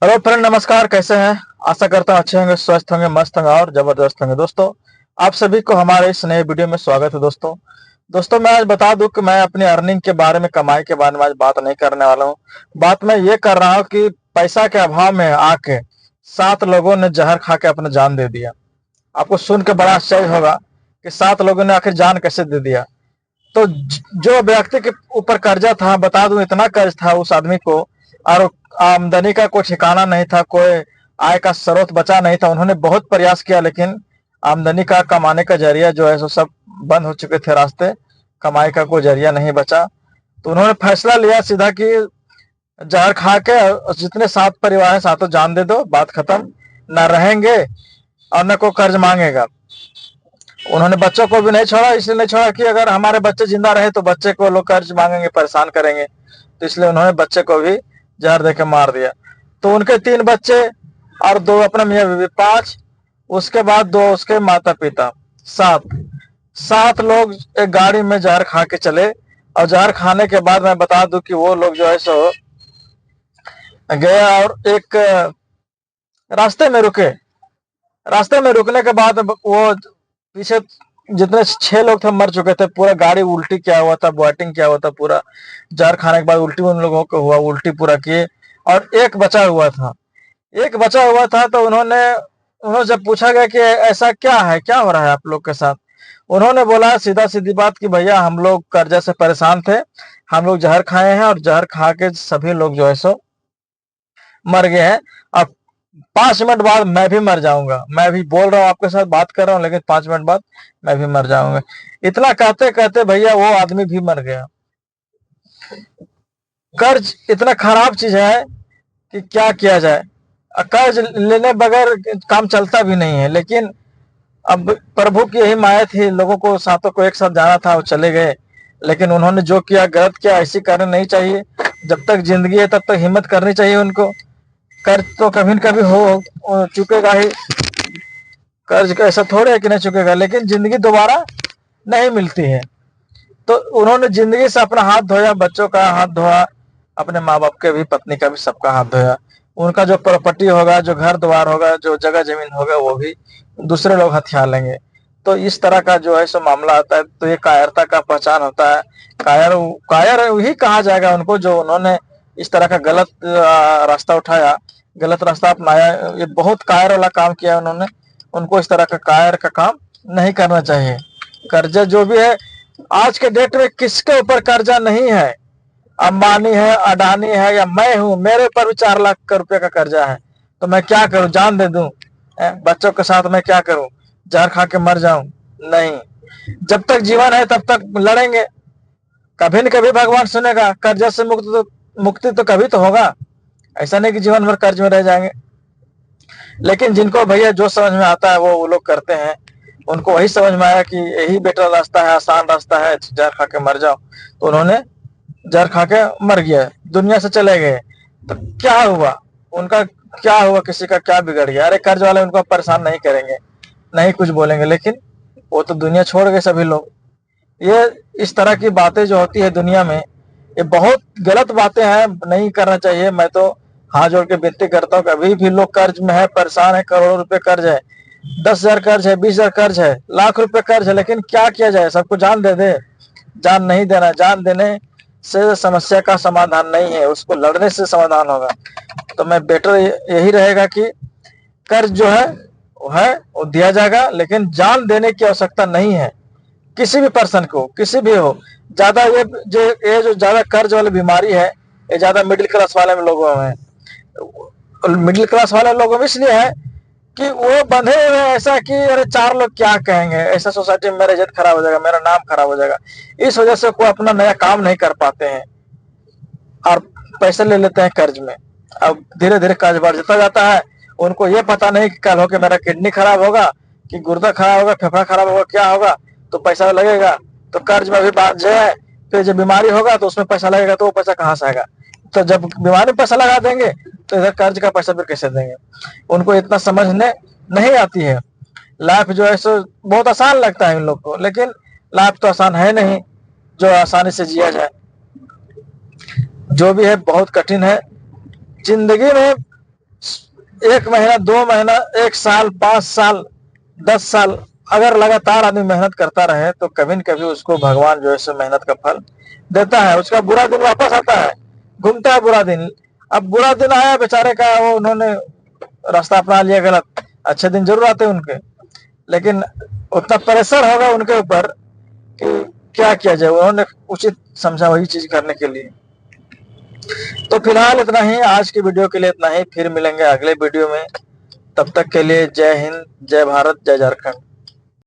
Hello friend, नमस्कार। कैसे हैं? आशा करता हूँ अच्छे होंगे, स्वस्थ होंगे, मस्त होंगे और जबरदस्त होंगे। दोस्तों, आप सभी को हमारे इस नए वीडियो में स्वागत है। दोस्तों मैं आज बता दूं कि मैं अपनी अर्निंग के बारे में, कमाई के बारे में आज बात नहीं करने वाला हूँ। बात मैं ये कर रहा हूँ कि पैसा के अभाव में आके 7 लोगों ने जहर खा के अपना जान दे दिया। आपको सुन के बड़ा आश्चर्य होगा कि 7 लोगों ने आखिर जान कैसे दे दिया। तो जो व्यक्ति के ऊपर कर्जा था, बता दूं इतना कर्ज था उस आदमी को, और आमदनी का कोई ठिकाना नहीं था, कोई आय का स्रोत बचा नहीं था। उन्होंने बहुत प्रयास किया, लेकिन आमदनी का, कमाने का जरिया जो है सो सब बंद हो चुके थे रास्ते। कमाई का कोई जरिया नहीं बचा। तो उन्होंने फैसला लिया सीधा कि जहर खा के जितने 7 परिवार हैं, सातों जान दे दो, बात खत्म। न रहेंगे और न कोई कर्ज मांगेगा। उन्होंने बच्चों को भी नहीं छोड़ा, इसलिए नहीं छोड़ा कि अगर हमारे बच्चे जिंदा रहे तो बच्चे को लोग कर्ज मांगेंगे, परेशान करेंगे। तो इसलिए उन्होंने बच्चे को भी जहर देकर मार दिया। तो उनके 3 बच्चे और 2 अपने मियाँ बीवी, 5। उसके बाद 2 उसके माता पिता, 7। 7 लोग एक गाड़ी में जहर खा के चले। और जहर खाने के बाद मैं बता दूं कि वो लोग जो है सो गया और एक रास्ते में रुके। रास्ते में रुकने के बाद वो पीछे जितने 6 लोग थे मर चुके थे। पूरा गाड़ी उल्टी किया हुआ था, बॉटिंग किया हुआ था पूरा। जहर खाने के बाद उल्टी उन लोगों को हुआ, उल्टी पूरा किए। और एक बचा हुआ था। एक बचा हुआ था तो उन्होंने जब पूछा गया कि ऐसा क्या है, क्या हो रहा है आप लोग के साथ, उन्होंने बोला सीधा सीधी बात कि भैया हम लोग कर्जा से परेशान थे, हम लोग जहर खाए हैं और जहर खा के सभी लोग जो है सो मर गए हैं। अब 5 मिनट बाद मैं भी मर जाऊंगा। मैं भी बोल रहा हूँ, आपके साथ बात कर रहा हूँ, लेकिन 5 मिनट बाद मैं भी मर जाऊंगा। इतना कहते कहते भैया वो आदमी भी मर गया। कर्ज इतना खराब चीज है कि क्या किया जाए। कर्ज लेने बगैर काम चलता भी नहीं है। लेकिन अब प्रभु की यही माया थी, लोगों को, सातों को एक साथ जाना था, वो चले गए। लेकिन उन्होंने जो किया गलत किया, ऐसी करना नहीं चाहिए। जब तक जिंदगी है तब तक हिम्मत करनी चाहिए उनको। कर्ज तो कभी न कभी हो चुकेगा ही। कर्ज का ऐसा थोड़े है कि नहीं चुकेगा, लेकिन जिंदगी दोबारा नहीं मिलती है। तो उन्होंने जिंदगी से अपना हाथ धोया, बच्चों का हाथ धोया, अपने माँ बाप के भी, पत्नी का भी, सबका हाथ धोया। उनका जो प्रॉपर्टी होगा, जो घर द्वार होगा, जो जगह जमीन होगा, वो भी दूसरे लोग हथिया लेंगे। तो इस तरह का जो है सो मामला आता है। तो ये कायरता का पहचान होता है। कायर कायर ही कहा जाएगा उनको, जो उन्होंने इस तरह का गलत रास्ता उठाया, गलत रास्ता अपनाया। ये बहुत कायर वाला काम किया उन्होंने। उनको इस तरह का कायर का काम नहीं करना चाहिए। कर्जा जो भी है आज के डेट में, किसके ऊपर कर्जा नहीं है? अंबानी है, अडानी है, या मैं हूं, मेरे ऊपर भी 4 लाख रुपए का कर्जा है। तो मैं क्या करूं? जान दे दूं? बच्चों के साथ मैं क्या करूं? जहर खा के मर जाऊं? नहीं। जब तक जीवन है तब तक लड़ेंगे। कभी न कभी भगवान सुनेगा। कर्जा से मुक्ति तो कभी तो होगा। ऐसा नहीं कि जीवन भर कर्ज में रह जाएंगे। लेकिन जिनको भैया जो समझ में आता है वो लोग करते हैं। उनको वही समझ में आया कि यही बेटर रास्ता है, आसान रास्ता है, जहर खा के मर जाओ। तो उन्होंने जहर खा के मर गया, दुनिया से चले गए। तो क्या हुआ उनका? क्या हुआ? किसी का क्या बिगड़ गया? अरे कर्ज वाले उनको परेशान नहीं करेंगे, नहीं कुछ बोलेंगे, लेकिन वो तो दुनिया छोड़ गए सभी लोग। ये इस तरह की बातें जो होती है दुनिया में, ये बहुत गलत बातें हैं, नहीं करना चाहिए। मैं तो हाथ जोड़ के विनती करता हूँ कि अभी भी लोग कर्ज में है, परेशान है, करोड़ों रुपए कर्ज है, 10,000 कर्ज है, 20,000 कर्ज है, लाख रुपए कर्ज है। लेकिन क्या किया जाए? सबको जान दे दे? जान नहीं देना। जान देने से समस्या का समाधान नहीं है, उसको लड़ने से समाधान होगा। तो मैं बेटर यही रहेगा कि कर्ज जो है वो दिया जाएगा, लेकिन जान देने की आवश्यकता नहीं है किसी भी पर्सन को, किसी भी हो। ज्यादा ये जो ज्यादा कर्ज वाली बीमारी है, ये ज्यादा मिडिल क्लास वाले लोगों में, मिडिल क्लास वाले लोगों में इसलिए है कि वो बंधे हुए हैं ऐसा कि अरे 4 लोग क्या कहेंगे, ऐसा सोसाइटी में मेरा इज्जत खराब हो जाएगा, मेरा नाम खराब हो जाएगा। इस वजह से कोई अपना नया काम नहीं कर पाते हैं और पैसे ले लेते हैं कर्ज में। अब धीरे धीरे कर्ज बढ़ता जाता है। उनको ये पता नहीं कि कल होकर मेरा किडनी खराब होगा, कि गुर्दा खराब होगा, फेफड़ा खराब होगा, क्या होगा, तो पैसा लगेगा। तो कर्ज में भी बात जो है, फिर जब बीमारी होगा तो उसमें पैसा लगेगा, तो वो पैसा कहाँ से आएगा? तो जब बीमारी में पैसा लगा देंगे तो इधर कर्ज का पैसा फिर कैसे देंगे? उनको इतना समझने नहीं आती है। लाइफ जो है सो बहुत आसान लगता है इन लोग को, लेकिन लाइफ तो आसान है नहीं जो आसानी से जिया जाए। जो भी है बहुत कठिन है जिंदगी में। 1 महीना, 2 महीना, 1 साल, 5 साल, 10 साल अगर लगातार आदमी मेहनत करता रहे तो कभी न कभी उसको भगवान जो है सो मेहनत का फल देता है। उसका बुरा दिन वापस आता है, घूमता है बुरा दिन। अब बुरा दिन आया बेचारे का, वो उन्होंने रास्ता अपना लिया गलत। अच्छे दिन जरूर आते हैं उनके, लेकिन उतना प्रेशर होगा उनके ऊपर कि क्या किया जाए, उन्होंने उचित समझा वही चीज करने के लिए। तो फिलहाल इतना ही, आज की वीडियो के लिए इतना ही। फिर मिलेंगे अगले वीडियो में, तब तक के लिए जय हिंद, जय भारत, जय झारखंड।